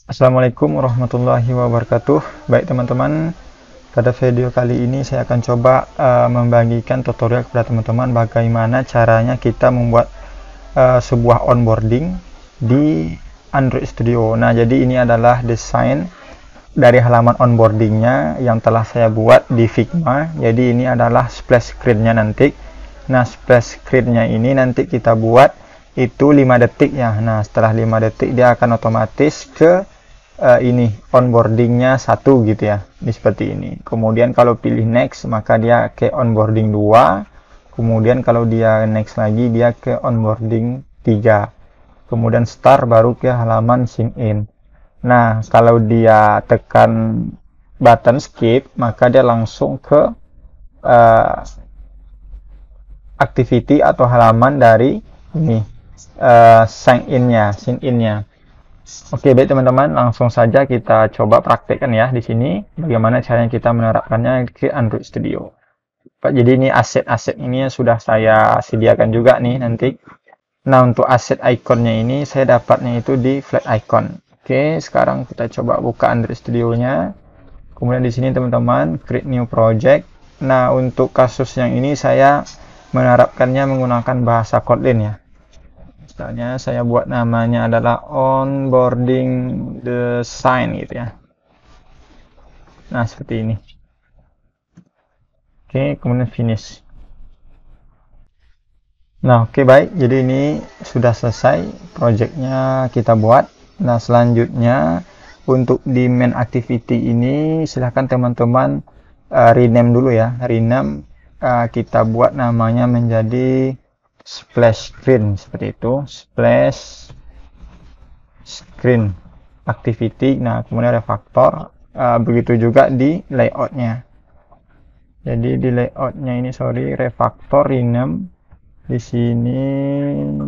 Assalamualaikum warahmatullahi wabarakatuh. Baik teman-teman, pada video kali ini saya akan coba membagikan tutorial kepada teman-teman bagaimana caranya kita membuat sebuah onboarding di Android Studio. Nah, jadi ini adalah desain dari halaman onboardingnya yang telah saya buat di Figma. Jadi ini adalah splash screen-nya nanti. Nah, splash screen-nya ini nanti kita buat itu 5 detik ya. Nah, setelah 5 detik dia akan otomatis ke ini onboardingnya 1 gitu ya, ini seperti ini. Kemudian kalau pilih next maka dia ke onboarding 2, kemudian kalau dia next lagi dia ke onboarding 3, kemudian start baru ke halaman sign in. Nah, kalau dia tekan button skip maka dia langsung ke activity atau halaman dari ini sign in-nya. Oke, baik teman-teman, langsung saja kita coba praktekkan ya di sini bagaimana caranya kita menerapkannya ke Android Studio. Jadi ini aset-aset ini sudah saya sediakan juga nih nanti. Nah, untuk aset ikonnya ini saya dapatnya itu di flat icon. Oke, sekarang kita coba buka Android Studio-nya. Kemudian di sini teman-teman create new project. Nah, untuk kasus yang ini saya menerapkannya menggunakan bahasa Kotlin ya. Misalnya saya buat namanya adalah onboarding design gitu ya. Nah, seperti ini. Oke, kemudian finish. Nah, oke baik. Jadi ini sudah selesai projectnya kita buat. Nah, selanjutnya untuk di main activity ini silahkan teman-teman rename dulu ya. Rename kita buat namanya menjadi splash screen seperti itu, splash screen activity. Nah, kemudian refactor, begitu juga di layoutnya. Jadi di layoutnya ini refactor rename di sini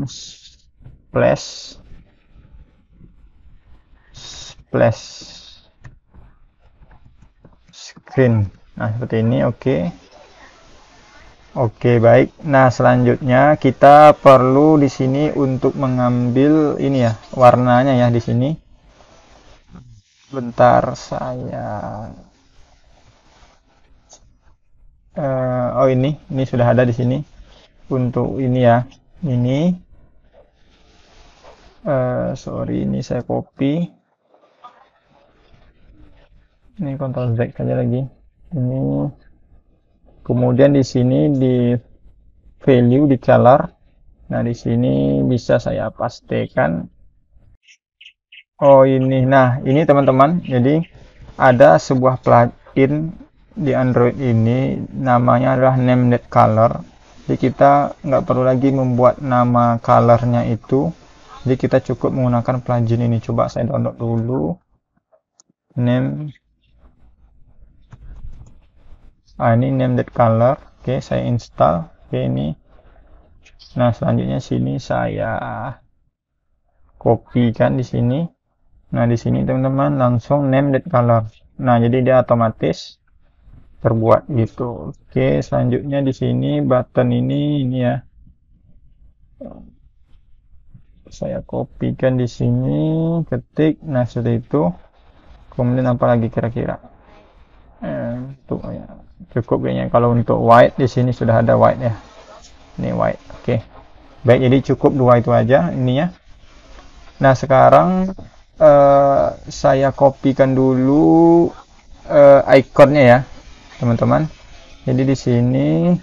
splash screen. Nah, seperti ini. Oke, baik. Nah, selanjutnya kita perlu di sini untuk mengambil ini ya, warnanya ya di sini. Bentar saya oh ini sudah ada di sini. Untuk ini ya. Ini ini saya copy. Ini Ctrl Z saja lagi. Ini kemudian di sini di value di color. Nah, di sini bisa saya pastekan. Oh, ini. Nah, ini teman-teman. Jadi ada sebuah plugin di Android ini namanya adalah named color. Jadi kita nggak perlu lagi membuat nama colornya itu. Jadi kita cukup menggunakan plugin ini. Coba saya download dulu. Ini named color. Oke, saya install. Oke, ini. Nah, selanjutnya sini saya kopikan di sini. Nah, di sini teman-teman langsung named color. Nah, jadi dia otomatis terbuat gitu. Oke, selanjutnya di sini button ini ya. Saya kopikan di sini, ketik. Nah, seperti itu. Kemudian apa lagi kira-kira? Untuk ya, cukup kayaknya. Kalau untuk white di sini sudah ada white ya. Ini white. Oke. Baik, jadi cukup dua itu aja ininya. Nah, sekarang saya kopikan dulu ikonnya ya, teman-teman. Jadi di sini,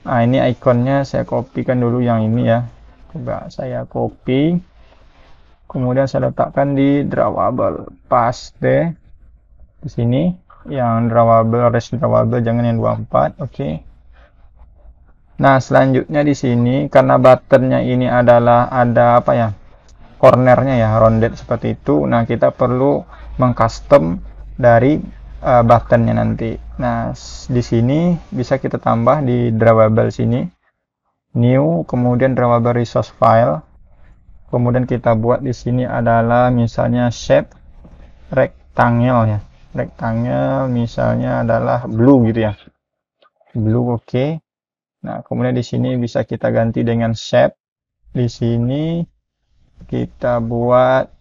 nah ini ikonnya saya kopikan dulu yang ini ya. Coba saya copy, kemudian saya letakkan di drawable, paste di sini. Yang drawable, rest drawable, jangan yang 24. Oke. Nah, selanjutnya di sini karena buttonnya ini adalah ada apa ya? Cornernya ya, rounded seperti itu. Nah, kita perlu mengcustom dari buttonnya nanti. Nah, di sini bisa kita tambah di drawable sini, new, kemudian drawable resource file. Kemudian kita buat di sini adalah misalnya shape rectangle ya. Rectangle misalnya adalah blue gitu ya. Blue, oke. Nah, kemudian di sini bisa kita ganti dengan shape. Di sini kita buat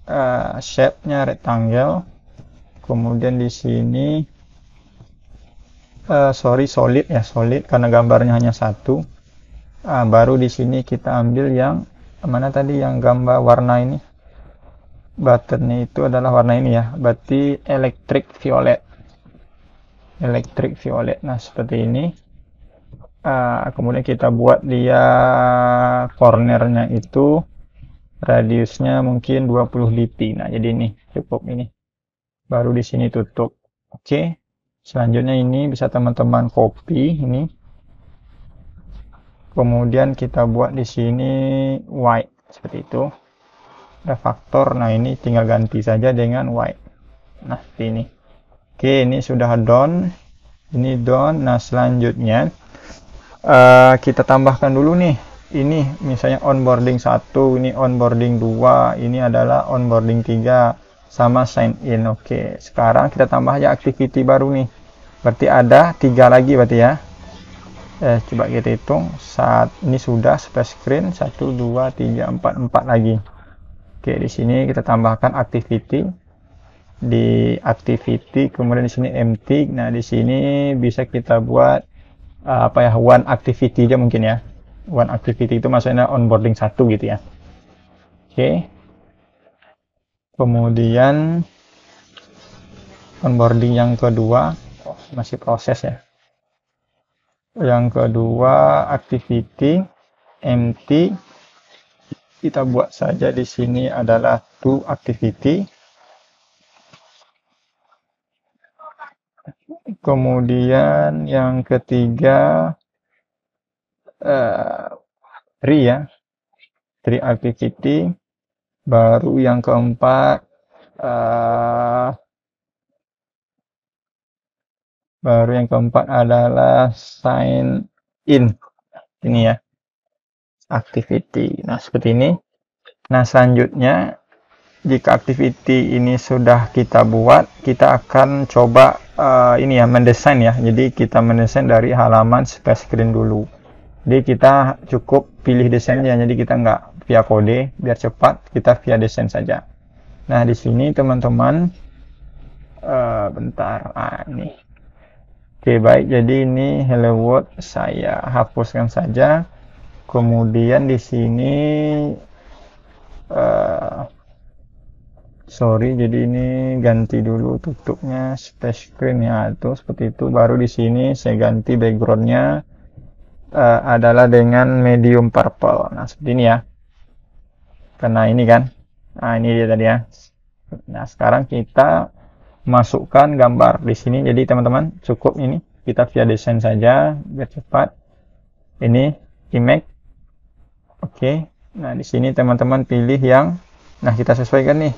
shape-nya rectangle. Kemudian di sini solid ya, solid karena gambarnya hanya satu. Baru di sini kita ambil yang mana tadi, yang gambar warna ini, buttonnya itu adalah warna ini ya, berarti electric violet. Nah seperti ini. Kemudian kita buat dia cornernya itu radiusnya mungkin 20 dpi. Nah jadi ini cukup ini, baru di sini tutup. Oke, selanjutnya ini bisa teman-teman copy ini, kemudian kita buat di sini white seperti itu, refaktor. Nah ini tinggal ganti saja dengan white. Nah seperti ini. Oke, ini sudah done, ini done. Nah selanjutnya kita tambahkan dulu nih, ini misalnya onboarding 1, ini onboarding 2, ini adalah onboarding 3 sama sign in. Oke, sekarang kita tambah aja activity baru nih, berarti ada 3 lagi berarti ya. Coba kita hitung, saat ini sudah splash screen 1 2 3 4 lagi. Oke, di sini kita tambahkan activity, di activity, kemudian di sini empty. Nah di sini bisa kita buat apa ya, one activity aja mungkin ya. One activity itu maksudnya onboarding 1 gitu ya. Oke, kemudian onboarding yang kedua, masih proses ya. Yang kedua activity empty, kita buat saja di sini adalah to activity. Kemudian yang ketiga tree ya, tree activity. Baru yang keempat adalah sign in, ini ya, activity. Nah seperti ini. Nah selanjutnya, jika activity ini sudah kita buat, kita akan coba ini ya, mendesain ya. Jadi kita mendesain dari halaman splash screen dulu. Jadi kita cukup pilih desainnya, jadi kita nggak via kode, biar cepat kita via desain saja. Nah di sini teman-teman, bentar, ini. Oke baik, jadi ini hello world saya hapuskan saja. Kemudian di sini sorry, jadi ini ganti dulu tutupnya splash screen ya, itu seperti itu. Baru di sini saya ganti backgroundnya adalah dengan medium purple. Nah seperti ini ya, karena ini kan, nah ini dia tadi ya. Nah sekarang kita masukkan gambar di sini. Jadi teman-teman cukup ini, kita via desain saja biar cepat. Ini image. Oke, nah di sini teman-teman pilih yang, nah kita sesuaikan nih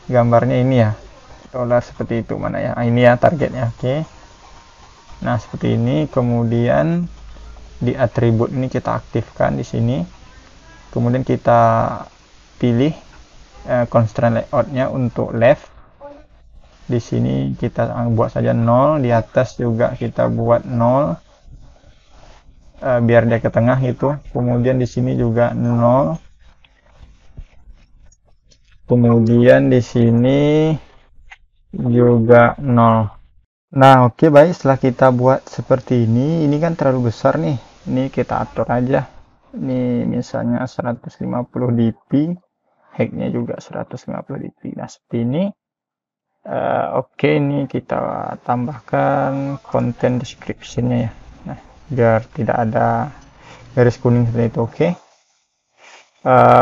gambarnya ini ya, dolar seperti itu, mana ya, ini ya targetnya. Oke, nah seperti ini. Kemudian di atribut ini kita aktifkan di sini, kemudian kita pilih constraint layoutnya untuk left. Di sini kita buat saja 0, di atas juga kita buat 0, biar dia ke tengah itu. Kemudian di sini juga 0. Kemudian di sini juga 0. Nah, oke baik, setelah kita buat seperti ini kan terlalu besar nih. Ini kita atur aja. Ini misalnya 150 dpi, height-nya juga 150 dpi. Nah, seperti ini. Oke, ini kita tambahkan content description-nya ya. Nah, biar tidak ada garis kuning seperti itu. Oke.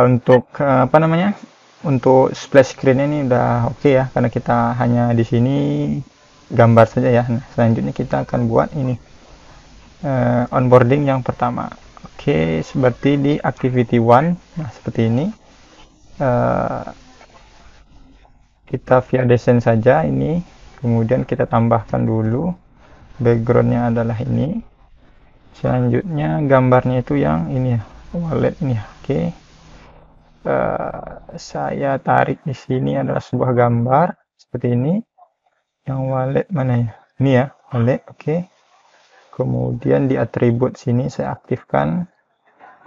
Untuk apa namanya? Untuk splash screen ini udah oke ya, karena kita hanya di sini gambar saja ya. Nah, selanjutnya kita akan buat ini onboarding yang pertama. Oke, seperti di activity 1. Nah, seperti ini. Kita via desain saja ini, kemudian kita tambahkan dulu backgroundnya adalah ini. Selanjutnya gambarnya itu yang ini ya, wallet ini ya. Oke, saya tarik di sini adalah sebuah gambar seperti ini. Yang wallet mana ya, ini ya wallet. Oke, kemudian di atribut sini saya aktifkan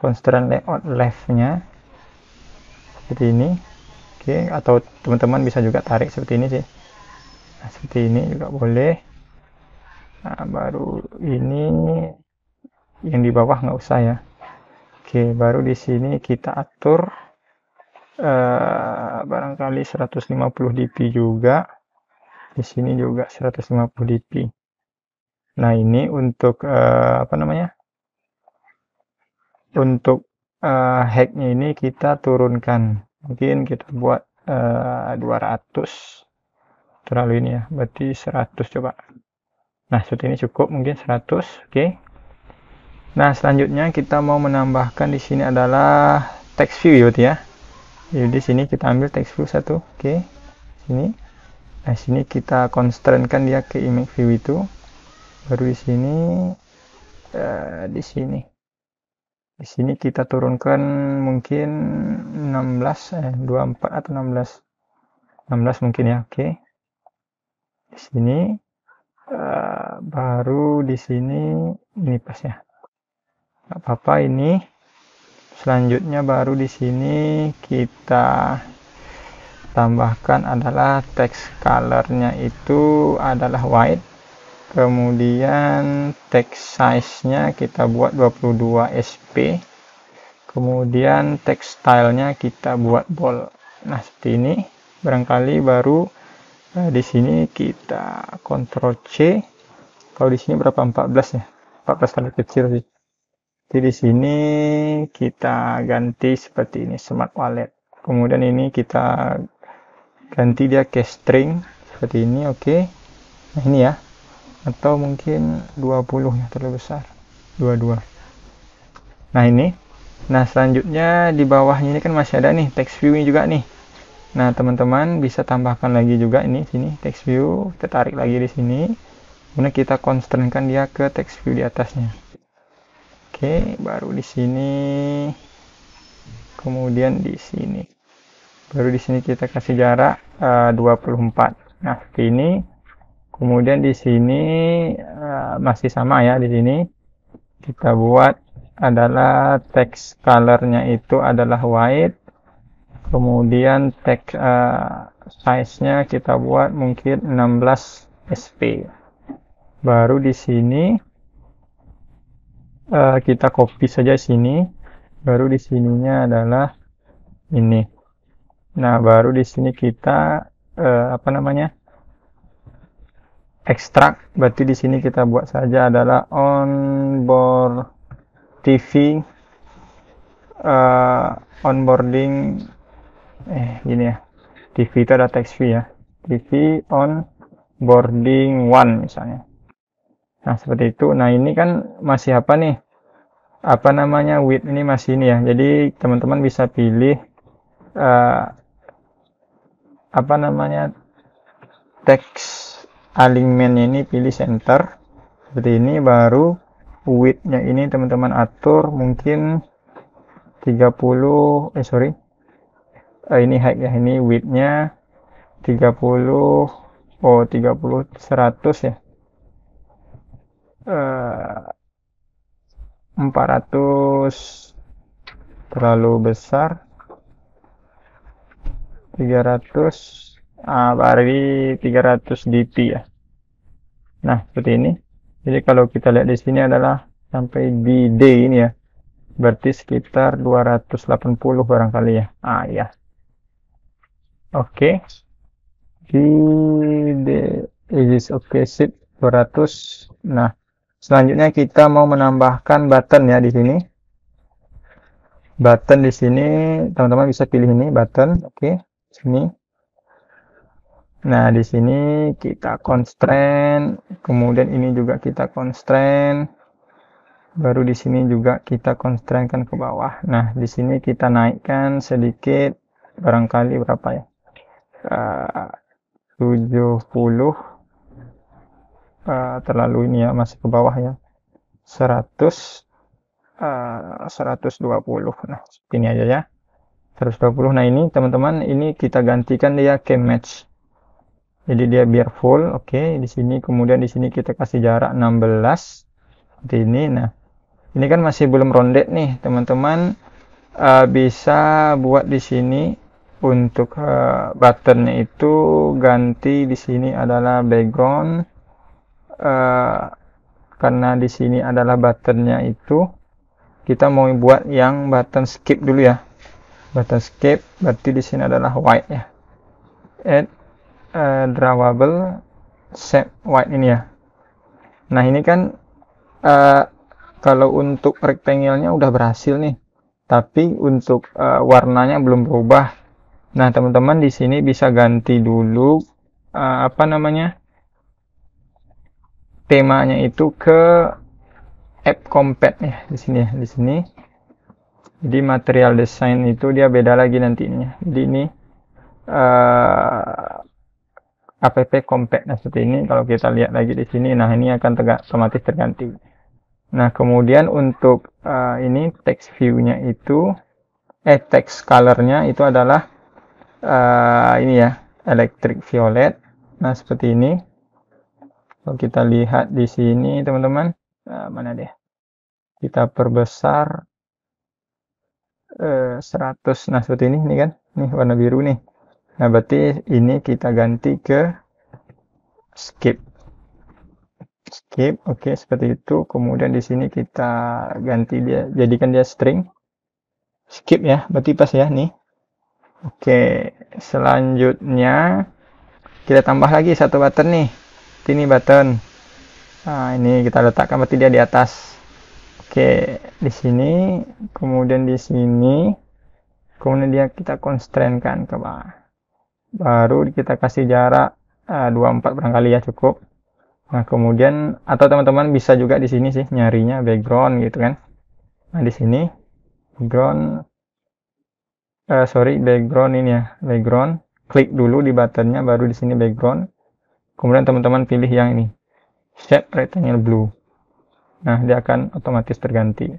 constraint layout left-nya. seperti ini. Oke, atau teman-teman bisa juga tarik seperti ini sih. Nah, seperti ini juga boleh. Nah, baru ini yang di bawah nggak usah ya. Oke, baru di sini kita atur barangkali 150 dp juga. Di sini juga 150 dp. Nah, ini untuk apa namanya? Untuk hacknya ini kita turunkan. Mungkin kita buat 200. Terlalu ini ya, berarti 100 coba. Nah, seperti ini cukup, mungkin 100. Oke. Nah, selanjutnya kita mau menambahkan di sini adalah text view ya. Jadi di sini kita ambil text view satu. Oke. Sini. Nah, sini kita constraint-kan dia ke image view itu. Baru di sini di sini. Di sini kita turunkan mungkin 24 atau 16. 16 mungkin ya. Oke. Di sini baru di sini ini pas ya. Nggak apa-apa ini. Selanjutnya baru di sini kita tambahkan adalah text colornya itu adalah white. Kemudian text size-nya kita buat 22 sp. Kemudian text style-nya kita buat bold. Nah, seperti ini. Barangkali baru di sini kita Ctrl C. Kalau di sini berapa? 14 ya. 14 kali kecil sih. Jadi di sini kita ganti seperti ini, smart wallet. Kemudian ini kita ganti dia ke string seperti ini. Oke. Nah, ini ya. Atau mungkin 20 ya, terlalu besar. 22. Nah, ini. Nah, selanjutnya di bawahnya ini kan masih ada nih text view ini juga nih. Nah, teman-teman bisa tambahkan lagi juga ini sini text view, kita tarik lagi di sini. Kemudian kita constraint-kan dia ke text view di atasnya. Oke, baru di sini. Kemudian di sini. Baru di sini kita kasih jarak 24. Nah, seperti ini. Kemudian di sini masih sama ya, di sini kita buat adalah text color-nya itu adalah white. Kemudian text size-nya kita buat mungkin 16 sp. Baru di sini kita copy saja sini. Baru di sininya adalah ini. Nah, baru di sini kita apa namanya? Ekstrak. Berarti di sini kita buat saja adalah onboard TV onboarding gini ya. TV itu ada text view ya. TV onboarding 1 misalnya. Nah, seperti itu. Nah, ini kan masih apa nih? Apa namanya? Width ini masih ini ya. Jadi, teman-teman bisa pilih apa namanya? Text alignment ini pilih center. Seperti ini, baru width-nya ini teman-teman atur mungkin 30 ini height ya, ini width-nya 30 100 ya. 400 terlalu besar. 300 bari 300 dp ya. Nah, seperti ini. Jadi kalau kita lihat di sini adalah sampai di D ini ya. Berarti sekitar 280 barangkali ya. Ya. Oke. Di D is oke, sip 200. Nah, selanjutnya kita mau menambahkan button ya di sini. Button di sini teman-teman bisa pilih ini button. Oke. Sini. Nah, di sini kita constraint, kemudian ini juga kita constraint. Baru di sini juga kita constraint-kan ke bawah. Nah, di sini kita naikkan sedikit, barangkali berapa ya? 70. Terlalu ini ya, masih ke bawah ya. 100 120. Nah, ini aja ya. 120. Nah, ini teman-teman, ini kita gantikan dia ke match. Jadi dia biar full. Oke, di sini kemudian di sini kita kasih jarak 16. Seperti ini. Nah, ini kan masih belum rounded nih, teman-teman. bisa buat di sini untuk buttonnya itu ganti di sini adalah background, karena di sini adalah buttonnya itu kita mau buat yang button skip dulu ya. Button skip berarti di sini adalah white ya. Add drawable shape white ini ya. Nah ini kan kalau untuk rectangle-nya udah berhasil nih, tapi untuk warnanya belum berubah. Nah teman-teman di sini bisa ganti dulu apa namanya, temanya itu ke app compact ya, di sini ya, di sini. Jadi material design itu dia beda lagi nantinya. Jadi ini app compact. Nah seperti ini kalau kita lihat lagi di sini, nah ini akan otomatis terganti. Nah kemudian untuk ini text view-nya itu text color-nya itu adalah ini ya, electric violet. Nah seperti ini. Kalau kita lihat di sini teman-teman, mana deh? Kita perbesar 100. Nah seperti ini kan, nih warna biru nih. Nah berarti ini kita ganti ke skip. Oke, seperti itu. Kemudian di sini kita ganti dia, jadikan dia string. Skip ya, berarti pas ya nih. Oke, selanjutnya kita tambah lagi satu button nih. Ini button. Nah ini kita letakkan berarti dia di atas. Oke, di sini, kemudian di sini, kemudian dia kita constraint-kan ke bawah. Baru kita kasih jarak 24 barangkali ya cukup. Nah, kemudian atau teman-teman bisa juga di sini sih nyarinya background gitu kan. Nah, di sini background background ini ya, background. Klik dulu di buttonnya baru di sini background. Kemudian teman-teman pilih yang ini. Shape rectangle blue. Nah, dia akan otomatis terganti.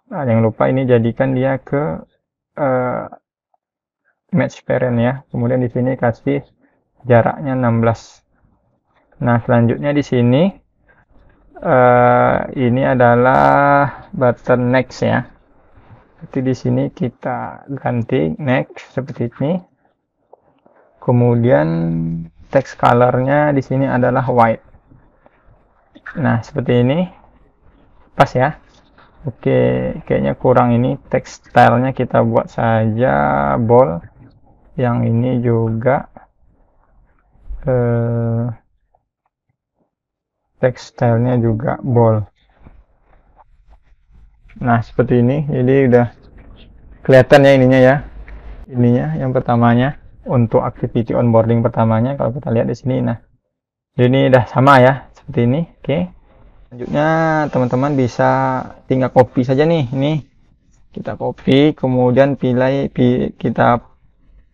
Nah, jangan lupa ini jadikan dia ke match parent ya. Kemudian di sini kasih jaraknya 16. Nah, selanjutnya di sini ini adalah button next ya. Jadi di sini kita ganti next seperti ini. Kemudian text color-nya di sini adalah white. Nah, seperti ini. Pas ya. Oke, kayaknya kurang ini text style-nya kita buat saja bold. Yang ini juga text style-nya juga bold. Nah, seperti ini. Jadi udah kelihatan ya ininya ya. Ininya yang pertamanya untuk activity onboarding pertamanya kalau kita lihat di sini. Nah, ini udah sama ya, seperti ini. Oke. Selanjutnya teman-teman bisa tinggal copy saja nih. Ini kita copy, kemudian kita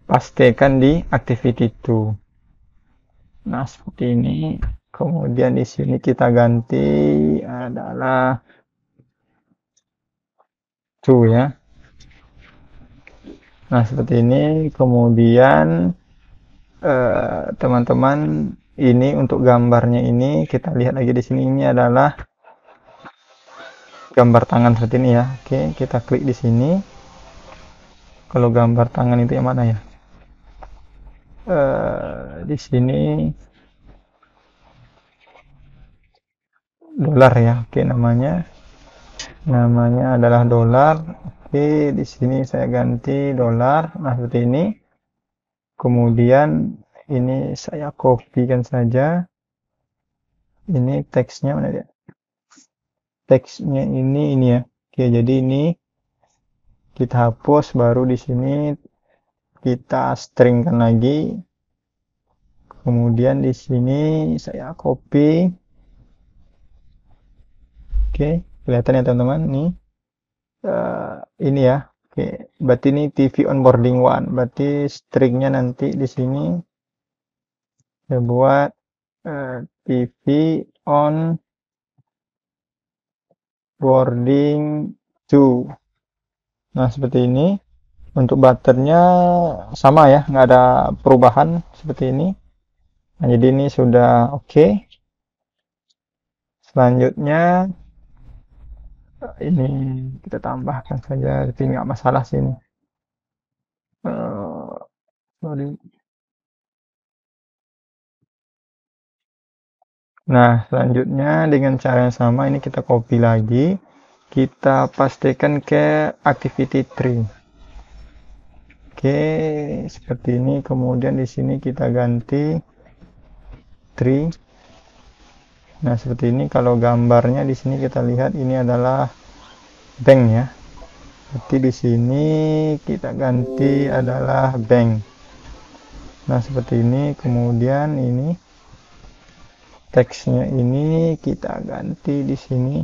pastikan di activity 2. Nah, seperti ini. Kemudian di sini kita ganti adalah 2 ya. Nah, seperti ini. Kemudian teman-teman ini untuk gambarnya ini kita lihat lagi di sini, ini adalah gambar tangan seperti ini ya. Oke, kita klik di sini. Kalau gambar tangan itu yang mana ya? Di sini dolar ya. Oke, namanya adalah dolar. Oke, di sini saya ganti dolar. Nah, seperti ini. Kemudian ini saya kopikan saja. Ini teksnya mana dia? Teksnya ini ya. Oke, jadi ini kita hapus, baru di sini kita stringkan lagi. Kemudian di sini saya copy. Oke, kelihatan ya teman-teman nih. Ini ya. Oke, berarti ini TV onboarding 1. Berarti stringnya nanti di sini saya buat TV on boarding 2. Nah, seperti ini. Untuk buttonnya sama ya, nggak ada perubahan seperti ini. Nah, jadi ini sudah oke. Selanjutnya Ini kita tambahkan saja, tapi nggak masalah sih ini. Eh, sorry. Nah, selanjutnya dengan cara yang sama ini kita copy lagi. Kita pastikan ke activity tree. Oke, seperti ini. Kemudian di sini kita ganti tree. Nah, seperti ini. Kalau gambarnya di sini kita lihat ini adalah bank ya. Berarti di sini kita ganti adalah bank. Nah, seperti ini. Kemudian ini teksnya ini kita ganti di sini.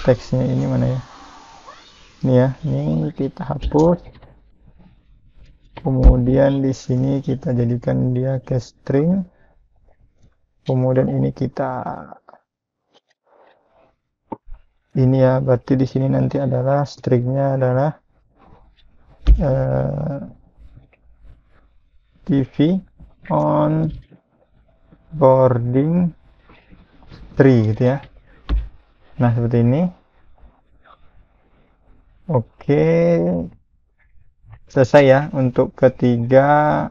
Teksnya ini mana ya? Ini ya, ini kita hapus. Kemudian di sini kita jadikan dia ke string. Kemudian ini kita ini ya, berarti di sini nanti adalah stringnya adalah TV on boarding tree gitu ya. Nah, seperti ini. Oke, selesai ya untuk ketiga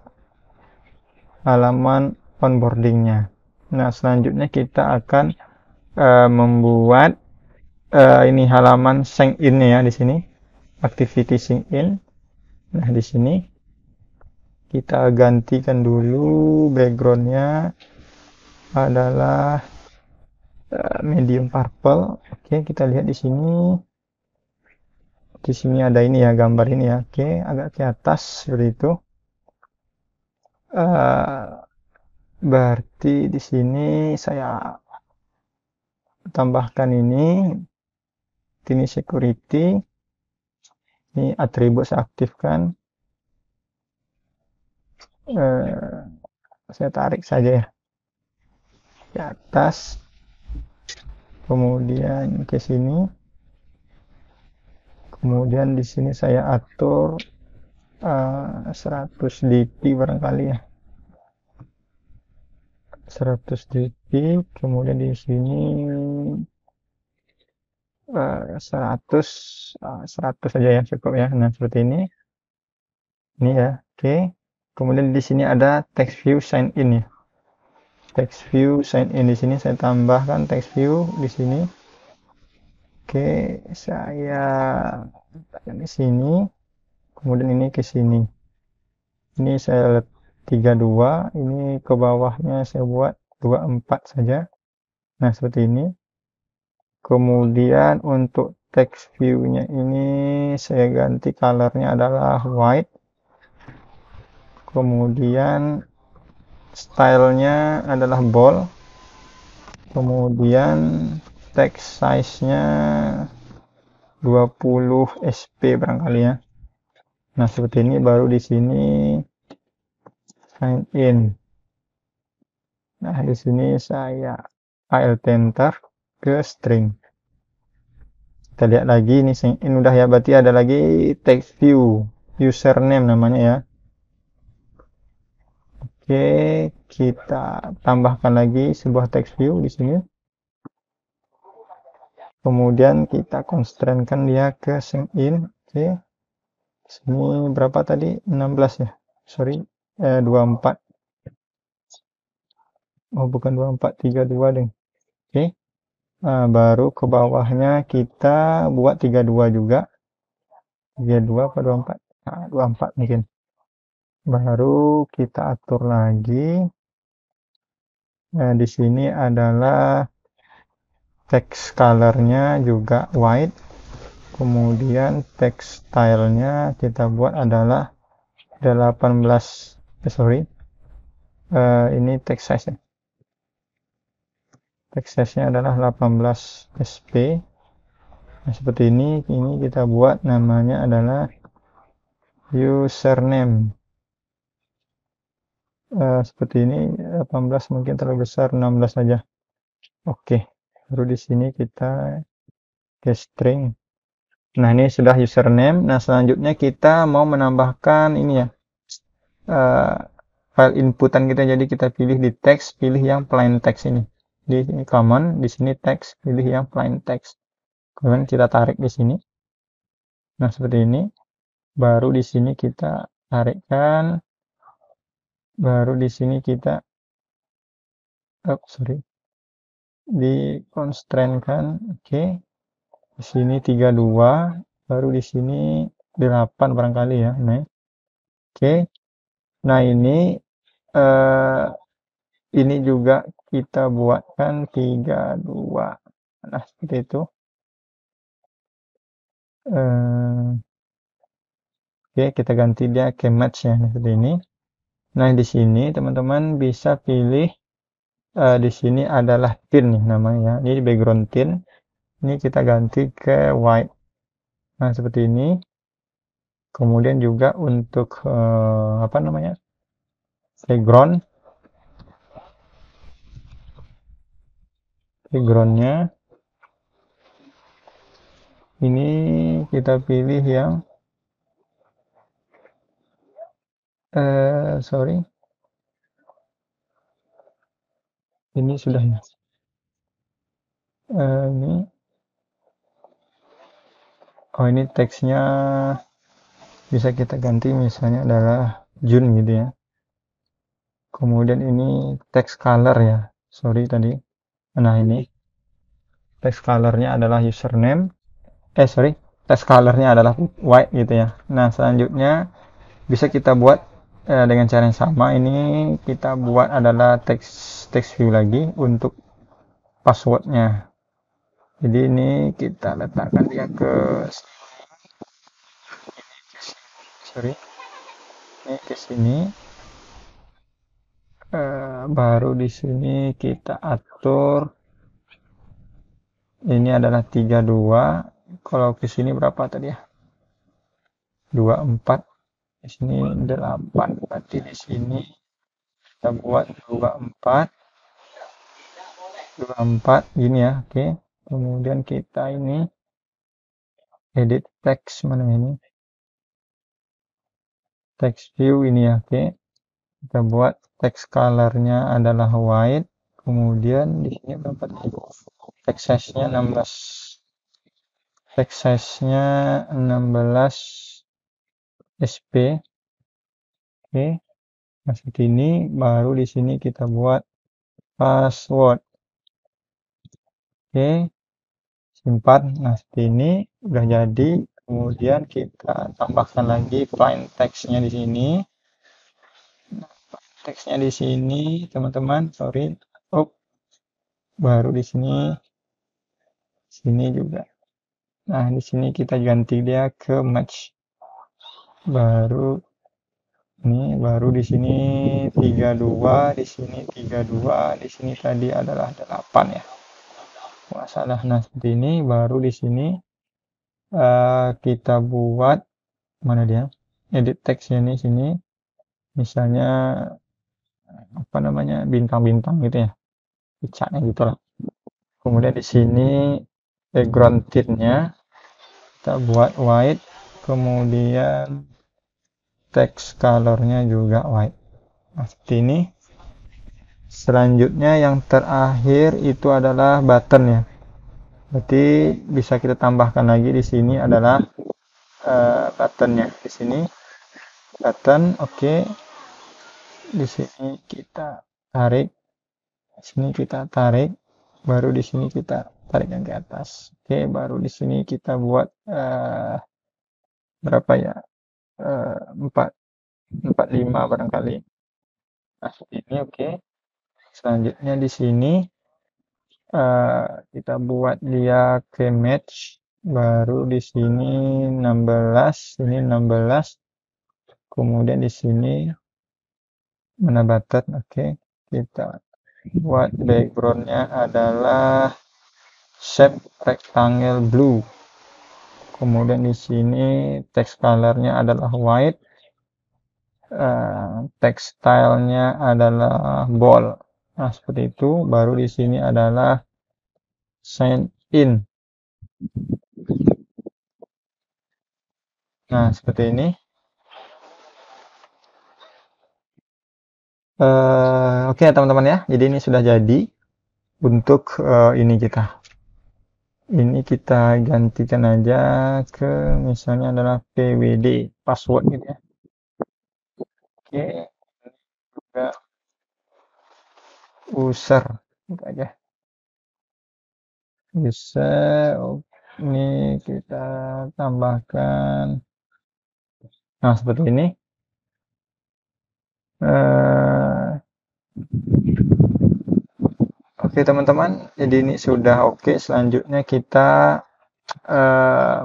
halaman onboardingnya. Nah, selanjutnya kita akan membuat ini halaman sign in ya di sini, activity sign in. Nah, di sini kita gantikan dulu backgroundnya adalah medium purple. Oke, kita lihat di sini. Di sini ada ini ya, gambar ini ya. Oke, agak ke atas seperti itu. Berarti di sini saya tambahkan ini security. Ini atribut saya aktifkan. Saya tarik saja ya ke atas. Kemudian ke sini. Kemudian di sini saya atur 100 dp barangkali ya. 100 dp, kemudian di sini 100 saja ya, cukup ya. Nah, seperti ini. Ini ya. Oke. Kemudian di sini ada text view sign in ya. Text view sign in di sini saya tambahkan text view di sini. Oke, saya tekan di sini. Kemudian ini ke sini. Ini saya 32, ini ke bawahnya saya buat 24 saja. Nah, seperti ini. Kemudian untuk text view-nya ini saya ganti color-nya adalah white. Kemudian style-nya adalah bold. Kemudian text size-nya 20 sp barangkali ya. Nah, seperti ini baru di sini sign in. Nah, di sini saya alt enter ke string. Kita lihat lagi ini sign in udah ya, berarti ada lagi text view username namanya ya. Oke, kita tambahkan lagi sebuah text view di sini. Kemudian kita constraint-kan dia ke sign in. Oke. Sini berapa tadi? 16 ya. Sorry, 24. Oh, bukan 24, 32 deh. Oke. Nah, baru ke bawahnya kita buat 32 juga. 32 apa 24? Nah, 24 mungkin. Baru kita atur lagi. Nah, di sini adalah text color-nya juga white. Kemudian text style-nya kita buat adalah 18. Ini text size-nya. Text size-nya adalah 18 sp. Nah, seperti ini kita buat namanya adalah username. Seperti ini 18 mungkin terlalu besar, 16 saja. Oke, baru di sini kita ke string. Nah, ini sudah username. Nah, selanjutnya kita mau menambahkan ini ya, file inputan kita. Jadi kita pilih di teks, pilih yang plain text ini. di sini common, di sini text, pilih yang plain text. Kemudian kita tarik di sini. Nah, seperti ini. Baru di sini kita tarikkan. Baru di sini kita di constraint kan. Oke. Di sini 32, baru di sini 8 barangkali ya. Nah. Oke. Nah, ini juga kita buatkan 32. Nah, seperti itu. Oke, kita ganti dia ke match ya, seperti ini. Nah, di sini teman-teman bisa pilih di sini adalah tint nih namanya. Ini background tint. Ini kita ganti ke white. Nah, seperti ini. Kemudian juga untuk apa namanya? Backgroundnya ini kita pilih yang sorry. Ini sudah ya. Ini ini teksnya bisa kita ganti misalnya adalah June gitu ya. Kemudian ini text color ya. Sorry tadi. Nah, ini text colornya adalah username. Text colornya adalah white gitu ya. Nah, selanjutnya bisa kita buat dengan cara yang sama. Ini kita buat adalah text view lagi untuk passwordnya. Jadi ini kita letakkan dia ke ini ke sini. Baru di sini kita atur ini adalah 32. Kalau ke sini berapa tadi ya? 24. Di sini 8. Berarti di sini kita buat 24 gini ya. Oke. Kemudian kita ini edit text mana ini? Text view ini ya. Oke. Kita buat text colornya adalah white. Kemudian di sini berapa tadi? Text size-nya 16. Text size-nya 16 SP. Oke. Nah, seperti ini baru di sini kita buat password. Oke. Simpan. Nah, seperti ini udah jadi. Kemudian kita tambahkan lagi plain text-nya di sini. Teksnya di sini, teman-teman. Sorry. Baru di sini juga. Nah, di sini kita ganti dia ke match. Baru di sini 32, di sini 32, di sini tadi adalah 8 ya. Masalah. Nah, seperti ini baru di sini kita buat mana dia? Edit teksnya nih sini. Misalnya apa namanya? Bintang-bintang gitu ya. Picaknya gitu lah. Kemudian di sini background tint-nya kita buat white, kemudian text color-nya juga white. Nah, seperti ini. Selanjutnya yang terakhir itu adalah button ya. Berarti bisa kita tambahkan lagi di sini adalah buttonnya. Di sini button, oke. Di sini kita tarik. Di sini kita tarik. Baru di sini kita tarik yang ke atas. Oke, baru di sini kita buat berapa ya? 45 barangkali. Nah, ini oke. Selanjutnya di sini kita buat dia ke match. Baru di sini 16, ini 16. Kemudian di sini mana button? Oke. Kita buat backgroundnya adalah shape rectangle blue. Kemudian di sini text colornya adalah white. Text stylenya adalah bold. Nah, seperti itu. Baru di sini adalah sign in. Nah, seperti ini. Oke, teman-teman ya. Jadi ini sudah jadi. untuk ini ini kita gantikan aja ke misalnya adalah pwd password gitu ya. Oke, juga user gitu aja. User, ini kita tambahkan. Nah, seperti ini. Oke teman-teman, jadi ini sudah oke. Selanjutnya kita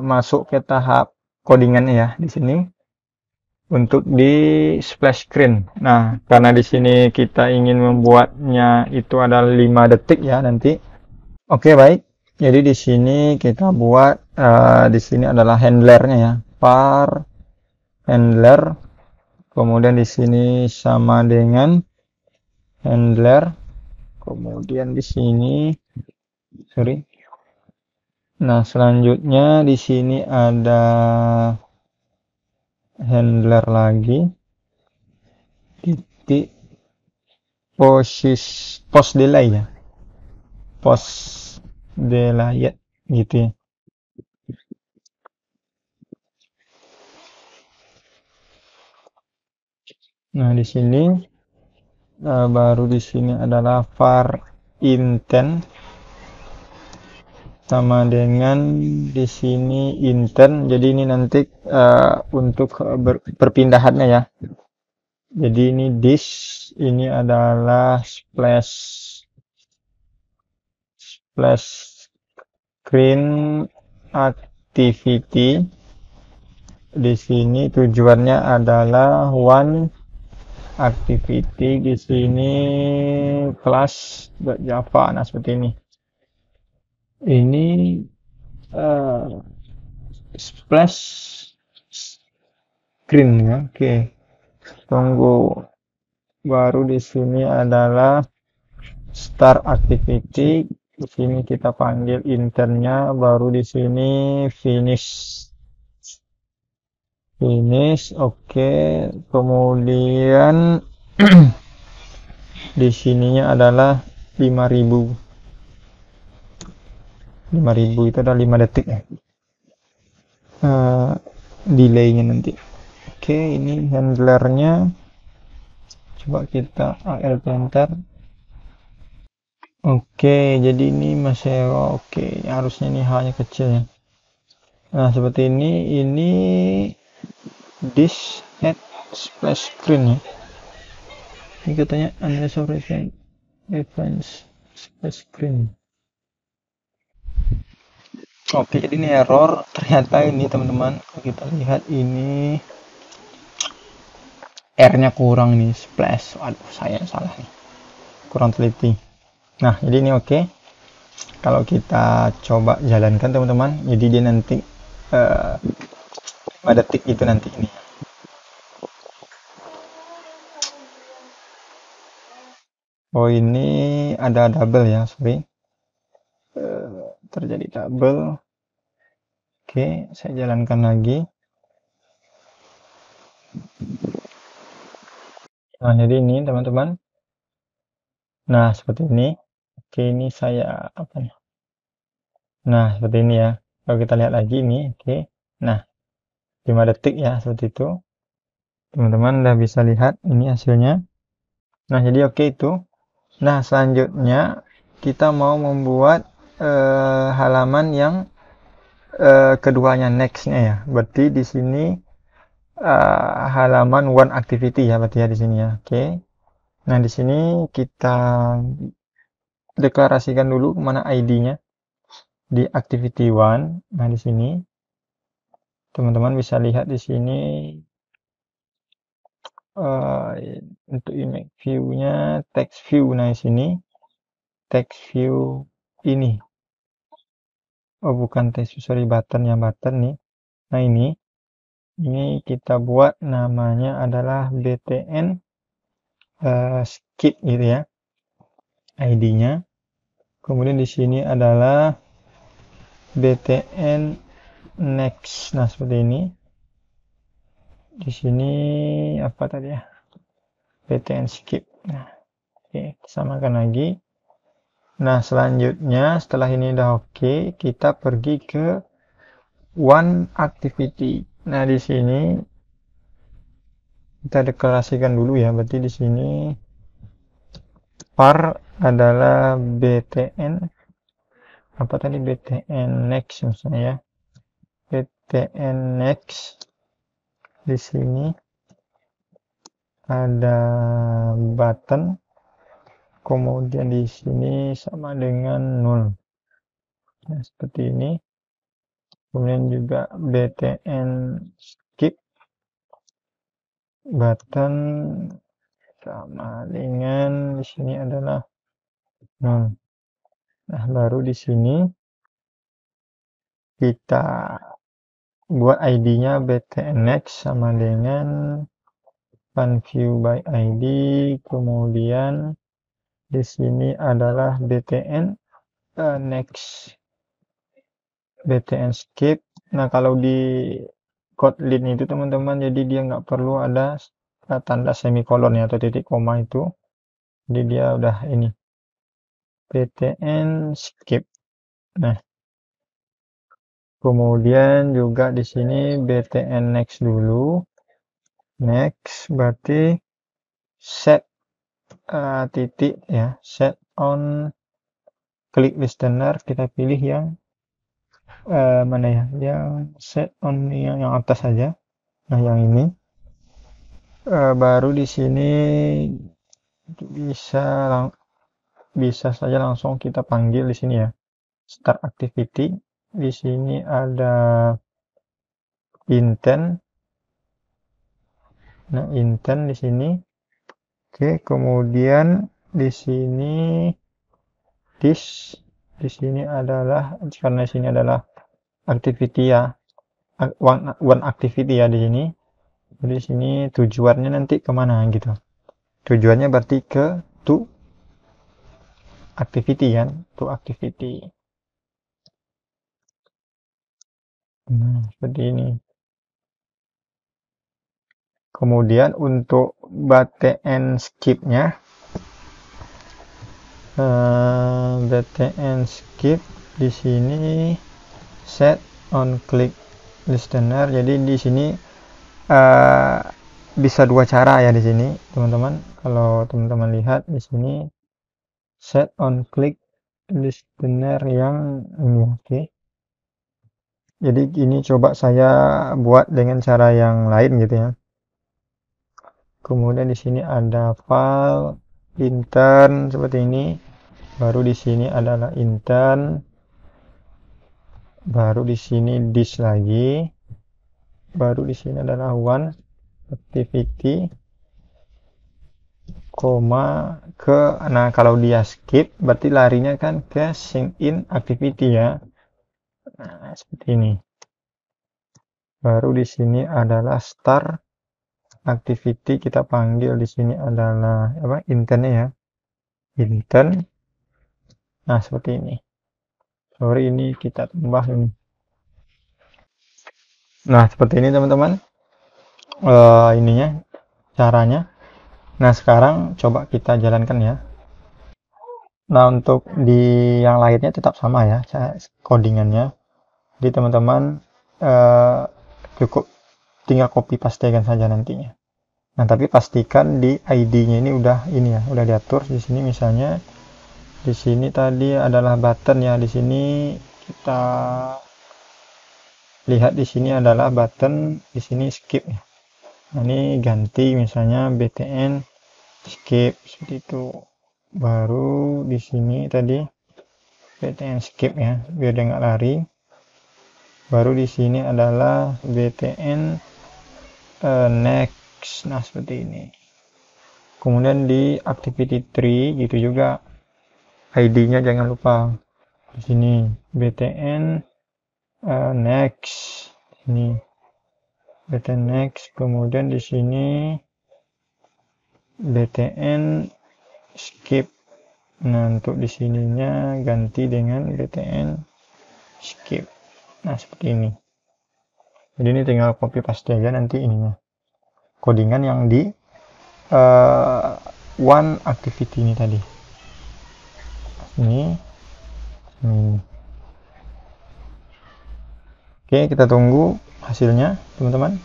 masuk ke tahap codingan ya di sini untuk di splash screen. Nah, karena di sini kita ingin membuatnya itu adalah 5 detik ya nanti. Oke, baik. Jadi di sini kita buat di sini adalah handlernya ya. Var handler. Kemudian di sini sama dengan handler. Kemudian di sini sorry. Nah, selanjutnya di sini ada handler lagi. Titik post delay ya. Post delay gitu ya. Nah, di sini baru di sini adalah var intent sama dengan di sini intern. Jadi ini nanti untuk perpindahannya ya. Jadi ini this ini adalah splash screen activity. Di sini tujuannya adalah one activity, di sini kelas Java. Nah, seperti ini. Ini uh, splash screen ya. Oke. Tunggu. Baru di sini adalah start activity. Di sini kita panggil internnya, baru di sini finish. Oke. Kemudian di sininya adalah 5000. 5000 itu adalah 5 detik ya. Delaynya nanti. Oke, ini handlernya. Coba kita AL enter. Oke, jadi ini masih oke. Harusnya ini hanya kecil ya. Nah, seperti ini this at splash screen ya. Ini katanya unresolved events splash screen. Oke, jadi ini error. Ternyata ini teman-teman, kita lihat ini R-nya kurang nih, splash. Aduh, saya salah nih. Kurang teliti. Nah, jadi ini oke. Kalau kita coba jalankan teman-teman, jadi dia nanti 5 detik itu nanti ini. Oh, ini ada double ya, sorry. Terjadi double. Oke, saya jalankan lagi. Nah, jadi ini teman-teman. Nah, seperti ini. Oke, ini saya apa nih? Nah, seperti ini ya. Kalau kita lihat lagi ini, oke. Nah, 5 detik ya, seperti itu. Teman-teman udah bisa lihat ini hasilnya. Nah, jadi oke itu. Nah, selanjutnya kita mau membuat halaman yang keduanya next-nya ya. Berarti di sini halaman one activity ya, berarti ya di sini ya. Oke. Nah, di sini kita deklarasikan dulu mana ID-nya di activity one. Nah, di sini teman-teman bisa lihat di sini untuk image view-nya text view. Nah, di sini text view ini. Oh, bukan text view, sorry, button yang button nih. Nah, ini kita buat namanya adalah btn skip gitu ya, ID-nya. Kemudian di sini adalah btn next. Nah, seperti ini. Di sini apa tadi ya? btn skip. Nah, oke, samakan lagi. Nah, selanjutnya setelah ini udah oke, kita pergi ke one activity. Nah, di sini kita deklarasikan dulu ya. Berarti di sini var adalah btn apa tadi, btn next misalnya ya. btn next di sini ada button, kemudian di sini sama dengan 0. Nah, seperti ini. Kemudian juga btn skip button sama dengan di sini adalah 0. Nah, baru di sini kita buat ID-nya btn next sama dengan fun view by ID, kemudian di sini adalah btn next, btn skip. Nah, kalau di Kotlin itu teman-teman, jadi dia nggak perlu ada tanda semikolon ya atau titik koma itu, jadi dia udah ini btn skip. Nah, kemudian juga di sini btn next dulu, next berarti set titik ya, set on click listener, kita pilih yang mana ya, yang set on yang atas saja. Nah, yang ini baru di sini bisa saja langsung kita panggil di sini ya, start activity. Di sini ada intent. Nah, intent di sini. Oke, kemudian di sini this, di sini adalah, karena di sini adalah activity ya, one activity ya di sini. Jadi di sini tujuannya nanti kemana gitu. Tujuannya berarti ke to activity kan, to activity. Nah, seperti ini. Kemudian untuk btn skip-nya, btn skip di sini set on click listener. Jadi di sini bisa dua cara ya di sini, teman-teman. Kalau teman-teman lihat di sini set on click listener yang ini, oke. Jadi ini coba saya buat dengan cara yang lain gitu ya. Kemudian di sini ada file intern seperti ini. Baru di sini adalah intern. Baru di sini this lagi. Baru di sini adalah one activity, koma ke, nah kalau dia skip berarti larinya kan ke sync in activity ya. Nah, seperti ini. Baru di sini adalah start activity, kita panggil di sini adalah apa, internnya ya, intern. Nah, seperti ini. Sorry, ini kita tambah ini. Nah, seperti ini teman-teman, ininya caranya. Nah, sekarang coba kita jalankan ya. Nah, untuk di yang lainnya tetap sama ya codingannya. Jadi teman-teman cukup tinggal copy pastekan saja nantinya. Nah, tapi pastikan di ID-nya ini udah ini ya, udah diatur di sini. Misalnya di sini tadi adalah button ya, di sini kita lihat di sini adalah button, di sini skip ya. Nah, ini ganti misalnya btn skip seperti itu. Baru di sini tadi btn skip ya, biar dia nggak lari. Baru di sini adalah btn next. Nah, seperti ini. Kemudian di activity tree gitu juga, ID-nya jangan lupa di sini btn next, ini btn next. Kemudian di sini btn skip. Nah, untuk di sininya ganti dengan btn skip. Nah, seperti ini. Jadi ini tinggal copy paste aja nanti ininya, codingan yang di one activity ini tadi. ini. Oke, kita tunggu hasilnya, teman-teman.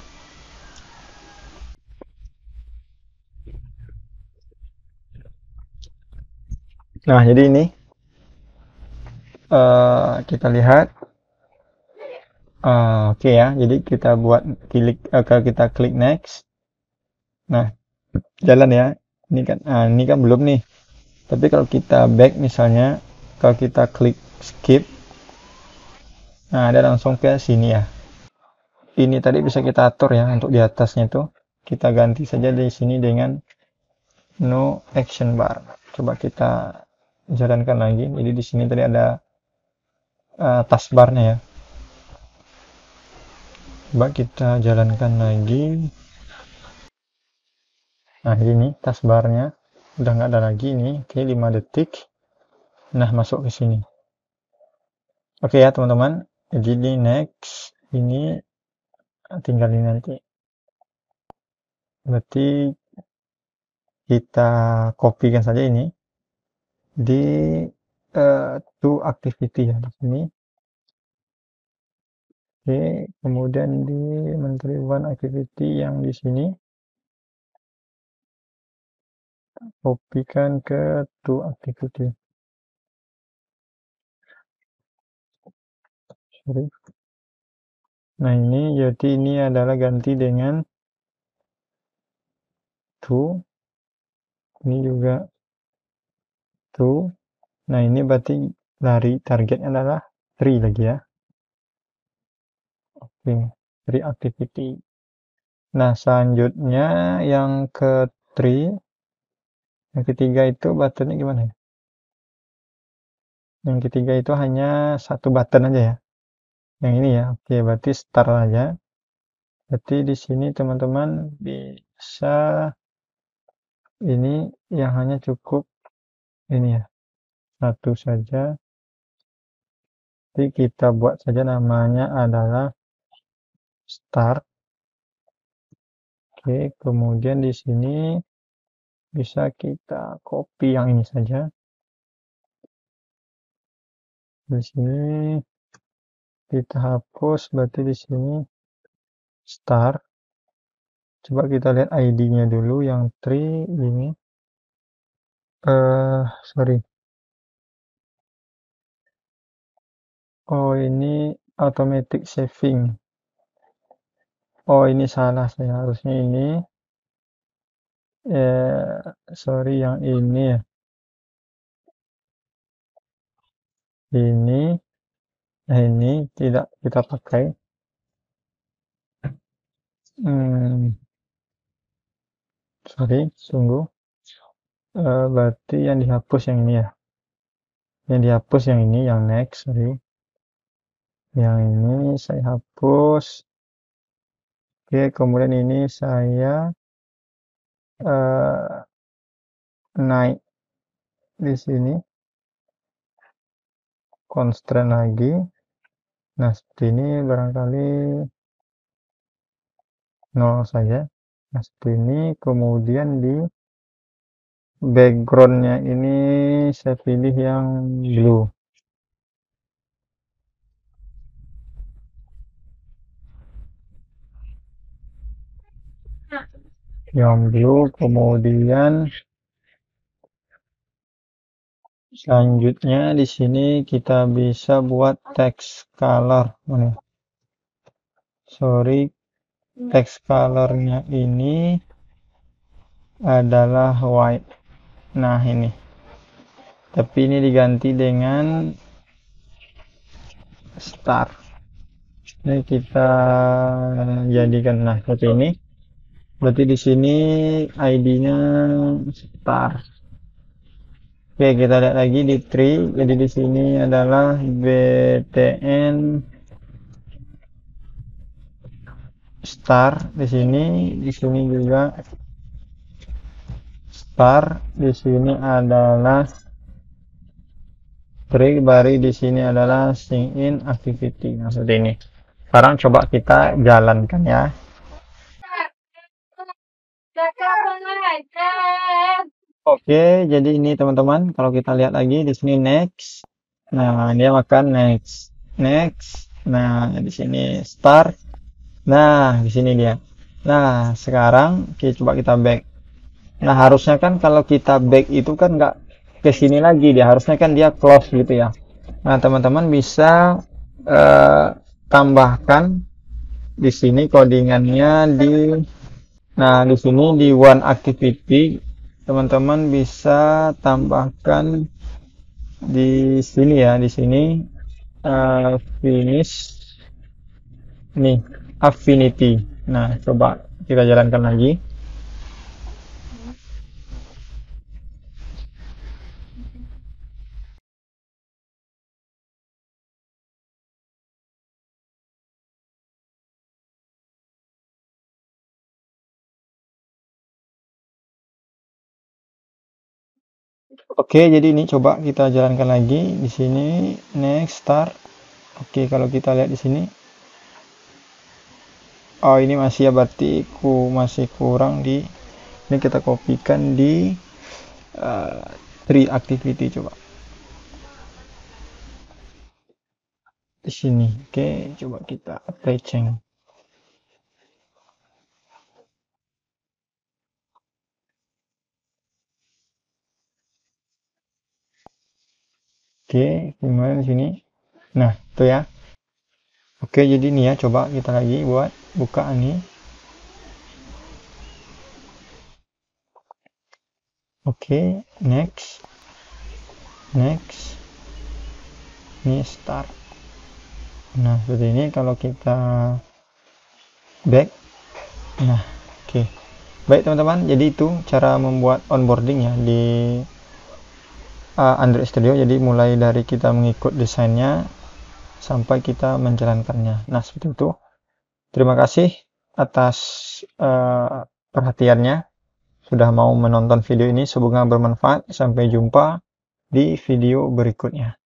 Nah, jadi ini kita lihat. Oke ya, jadi kita buat kalau kita klik next. Nah, jalan ya. Ini kan belum nih. Tapi kalau kita back misalnya, kalau kita klik skip, nah ada langsung ke sini ya. Ini tadi bisa kita atur ya untuk di atasnya itu. Kita ganti saja di sini dengan no action bar. Coba kita jalankan lagi. Jadi di sini tadi ada taskbarnya ya. Coba kita jalankan lagi. Nah ini taskbarnya udah nggak ada lagi ini. Oke, 5 detik. Nah, masuk ke sini. Oke ya teman-teman. Jadi next ini tinggal ini nanti. Berarti kita kopikan saja ini di to activity ya di sini. Oke, kemudian di menteri one activity yang di sini kopikan ke to activity. Sorry. Nah ini jadi ini adalah ganti dengan to. Ini juga to. Nah ini berarti lari targetnya adalah 3 lagi ya. Oke, 3 activity. Nah selanjutnya yang ke 3, yang ketiga itu buttonnya gimana ya? Yang ketiga itu hanya satu button aja ya. Yang ini ya. Oke, berarti start aja. Berarti di sini teman-teman bisa ini yang hanya cukup ini ya. Satu saja. Jadi kita buat saja namanya adalah start. Oke, kemudian di sini bisa kita copy yang ini saja. Di sini kita hapus, berarti di sini start. Coba kita lihat ID-nya dulu yang 3 ini. Sorry. Oh, ini automatic saving. Oh, ini salah saya. Harusnya ini. Sorry yang ini ya. Ini. Nah, ini tidak kita pakai. Sorry, tunggu. Berarti yang dihapus yang ini ya. Yang dihapus yang ini, yang next, sorry. Yang ini saya hapus. Oke, kemudian ini saya naik di sini. Constraint lagi. Nah, seperti ini barangkali 0 saja. Nah, seperti ini. Kemudian di backgroundnya ini saya pilih yang blue. Yang blue, kemudian selanjutnya di sini kita bisa buat text color. Sorry, text colornya ini adalah white. Nah ini, tapi ini diganti dengan star. Ini kita jadikan nah seperti ini. Berarti di sini ID-nya star. Oke, kita lihat lagi di tree. Jadi di sini adalah btn star di sini juga star, di sini adalah tree, baru di sini adalah sing in activity. Nah, seperti ini. Sekarang coba kita jalankan ya. Oke, jadi ini teman-teman, kalau kita lihat lagi di sini next. Nah, dia makan next. Next. Nah, di sini start. Nah, di sini dia. Nah, sekarang coba kita back. Nah, harusnya kan kalau kita back itu kan nggak ke sini lagi dia. Harusnya kan dia close gitu ya. Nah, teman-teman bisa eh, tambahkan di sini codingannya di nah, di sini di one activity teman-teman bisa tambahkan di sini ya, di sini finish nih affinity. Nah, coba kita jalankan lagi. Oke, jadi ini coba kita jalankan lagi di sini next start. Oke, kalau kita lihat di sini, oh ini masih ya berarti masih kurang di ini kita kopikan di eh, tree activity coba di sini. Oke, coba kita apply change. Oke, gimana di sini? Nah, itu ya. Oke, jadi nih ya, coba kita lagi buat buka ini. Oke, next, next, ini start. Nah, seperti ini kalau kita back. Nah, oke. Baik teman-teman, jadi itu cara membuat onboarding ya di Android Studio. Jadi mulai dari kita mengikut desainnya sampai kita menjalankannya. Nah, seperti itu. Terima kasih atas perhatiannya. Sudah mau menonton video ini, semoga bermanfaat. Sampai jumpa di video berikutnya.